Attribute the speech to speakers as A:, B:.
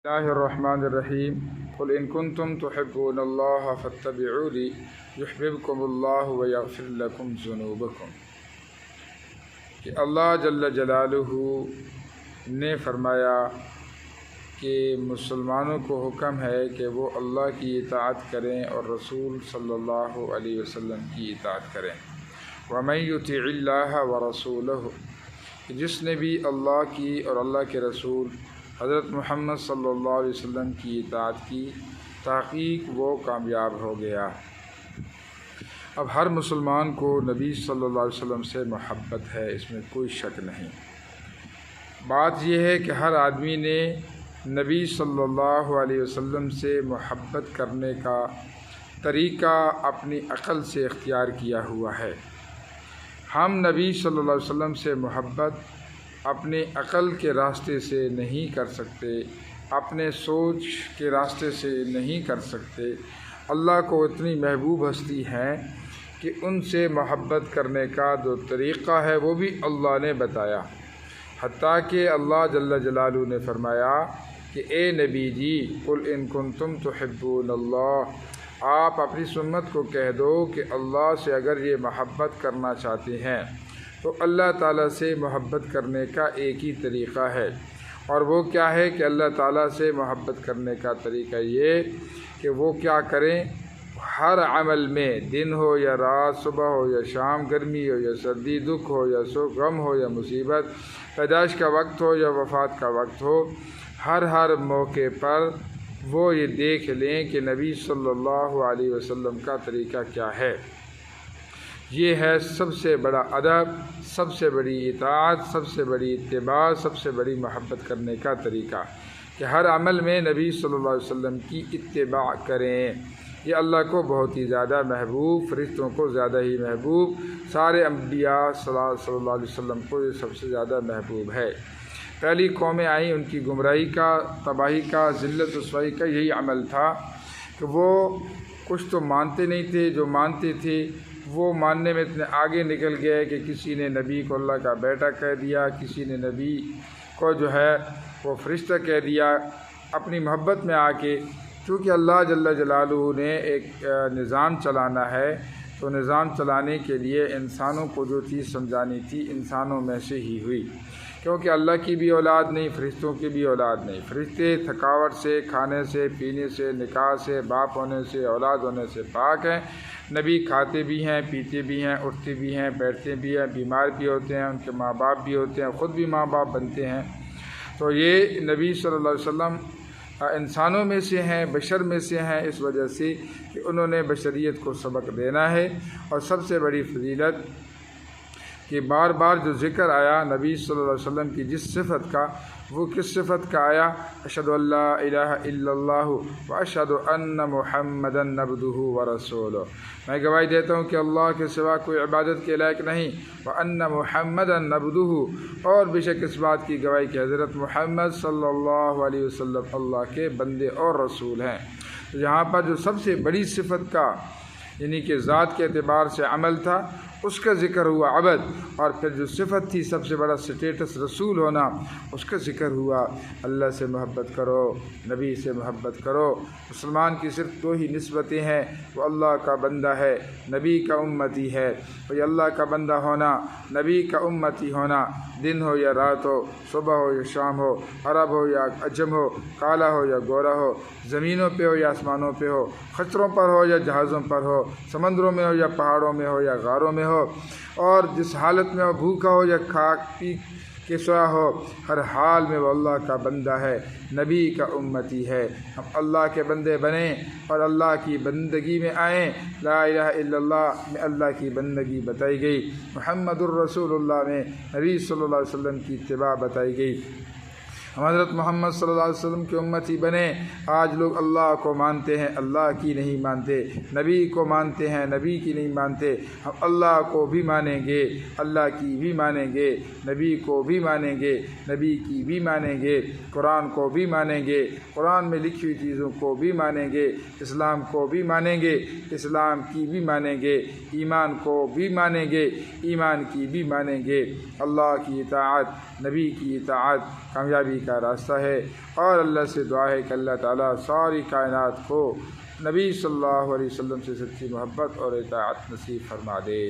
A: اللہ الرحمن الرحیم قل ان کنتم تحبون اللہ فاتبعونی یحببکم اللہ ویغفر لکم ذنوبکم۔ کہ اللہ جل جلالہ نے فرمایا کہ مسلمانوں کو حکم ہے کہ وہ اللہ کی اطاعت کریں اور رسول صلی اللہ علیہ وسلم کی اطاعت کریں۔ ومن یطع اللہ ورسولہ، جس نے بھی اللہ کی اور اللہ کے رسول حضرت محمد صلی اللہ علیہ وسلم کی اطاعت کی، تحقیق وہ کامیاب ہو گیا۔ اب ہر مسلمان کو نبی صلی اللہ علیہ وسلم سے محبت ہے، اس میں کوئی شک نہیں۔ بات یہ ہے کہ ہر آدمی نے نبی صلی اللہ علیہ وسلم سے محبت کرنے کا طریقہ اپنی عقل سے اختیار کیا ہوا ہے۔ ہم نبی صلی اللہ علیہ وسلم سے محبت اپنے عقل کے راستے سے نہیں کر سکتے، اپنے سوچ کے راستے سے نہیں کر سکتے۔ اللہ کو اتنی محبوب ہستی ہیں کہ ان سے محبت کرنے کا جو طریقہ ہے وہ بھی اللہ نے بتایا، حتیٰ کہ اللہ جل جلالہ نے فرمایا کہ اے نبی جی قل ان کنتم تحبون اللہ، آپ اپنی سنت کو کہہ دو کہ اللہ سے اگر یہ محبت کرنا چاہتے ہیں تو اللہ تعالیٰ سے محبت کرنے کا ایک ہی طریقہ ہے، اور وہ کیا ہے کہ اللہ تعالیٰ سے محبت کرنے کا طریقہ یہ کہ وہ کیا کریں، ہر عمل میں دن ہو یا رات، صبح ہو یا شام، گرمی ہو یا سردی، دکھ ہو یا سکھ، غم ہو یا مصیبت، پیدائش کا وقت ہو یا وفات کا وقت ہو، ہر موقع پر وہ یہ دیکھ لیں کہ نبی صلی اللہ علیہ وسلم کا طریقہ کیا ہے۔ یہ ہے سب سے بڑا ادب، سب سے بڑی اطاعت، سب سے بڑی اتباع، سب سے بڑی محبت کرنے کا طریقہ، کہ ہر عمل میں نبی صلی اللہ علیہ وسلم کی اتباع کریں۔ یہ اللہ کو بہت ہی زیادہ محبوب، فرشتوں کو زیادہ ہی محبوب، سارے انبیاء صلی اللہ علیہ وسلم کو یہ سب سے زیادہ محبوب ہے۔ پہلی قومیں آئیں، ان کی گمراہی کا، تباہی کا، ذلت رسوائی کا یہی عمل تھا کہ وہ کچھ تو مانتے نہیں تھے، جو مانتے تھے وہ ماننے میں اتنے آگے نکل گئے کہ کسی نے نبی کو اللہ کا بیٹا کہہ دیا، کسی نے نبی کو جو ہے وہ فرشتہ کہہ دیا اپنی محبت میں آ کے۔ چونکہ اللہ جل جلالہ نے ایک نظام چلانا ہے، تو نظام چلانے کے لیے انسانوں کو جو چیز سمجھانی تھی انسانوں میں سے ہی ہوئی، کیونکہ اللہ کی بھی اولاد نہیں، فرشتوں کی بھی اولاد نہیں۔ فرشتے تھکاوٹ سے، کھانے سے، پینے سے، نکاح سے، باپ ہونے سے، اولاد ہونے سے پاک ہیں۔ نبی کھاتے بھی ہیں، پیتے بھی ہیں، اٹھتے بھی ہیں، بیٹھتے بھی ہیں، بیمار بھی ہوتے ہیں، ان کے ماں باپ بھی ہوتے ہیں، خود بھی ماں باپ بنتے ہیں۔ تو یہ نبی صلی اللہ علیہ وسلم انسانوں میں سے ہیں، بشر میں سے ہیں، اس وجہ سے کہ انہوں نے بشریت کو سبق دینا ہے۔ اور سب سے بڑی فضیلت کہ بار بار جو ذکر آیا نبی صلی اللہ علیہ وسلم کی جس صفت کا، وہ کس صفت کا آیا؟ اشہد ان لا الہ الا اللہ واشہد ان محمدًا عبدہ ورسولہ، میں گواہی دیتا ہوں کہ اللہ کے سوا کوئی عبادت کے لائق نہیں، وان محمدً عبدہ، اور بے شک اس بات کی گواہی کہ حضرت محمد صلی اللہ علیہ وسلم اللہ کے بندے اور رسول ہیں۔ تو یہاں پر جو سب سے بڑی صفت کا یعنی کہ ذات کے اعتبار سے عمل تھا، اس کا ذکر ہوا عبد، اور پھر جو صفت تھی سب سے بڑا سٹیٹس رسول ہونا، اس کا ذکر ہوا۔ اللہ سے محبت کرو، نبی سے محبت کرو۔ مسلمان کی صرف دو ہی نسبتیں ہیں، وہ اللہ کا بندہ ہے، نبی کا امتی ہے۔ وہ اللہ کا بندہ ہونا، نبی کا امتی ہونا، دن ہو یا رات ہو، صبح ہو یا شام ہو، عرب ہو یا عجم ہو، کالا ہو یا گورا ہو، زمینوں پہ ہو یا آسمانوں پہ ہو، خچروں پر ہو یا جہازوں پر ہو، سمندروں میں ہو یا پہاڑوں میں ہو یا غاروں میں ہو، اور جس حالت میں وہ بھوکا ہو یا کھا پی کے سویا ہو، ہر حال میں وہ اللہ کا بندہ ہے، نبی کا امتی ہے۔ ہم اللہ کے بندے بنیں اور اللہ کی بندگی میں آئیں۔ لا الہ الا اللہ میں اللہ کی بندگی بتائی گئی، محمد الرسول اللہ میں نبی صلی اللہ علیہ وسلم کی اتباع بتائی گئی۔ ہم حضرت محمد صلی اللہ علیہ وسلم کے امتی بنیں۔ آج لوگ اللہ کو مانتے ہیں، اللہ کی نہیں مانتے، نبی کو مانتے ہیں، نبی کی نہیں مانتے۔ ہم اللہ کو بھی مانیں گے، اللہ کی بھی مانیں گے، نبی کو بھی مانیں گے، نبی کی بھی مانیں گے، قرآن کو بھی مانیں گے، قرآن میں لکھی ہوئی چیزوں کو بھی مانیں گے، اسلام کو بھی مانیں گے، اسلام کی بھی مانیں گے، ایمان کو بھی مانیں گے، ایمان کی بھی مانیں گے۔ اللہ کی اطاعت، نبی کی اطاعت کامیابی کا راستہ ہے، اور اللہ سے دعا ہے کہ اللہ تعالیٰ ساری کائنات کو نبی صلی اللہ علیہ وسلم سے سچی محبت اور اطاعت نصیب فرما دے۔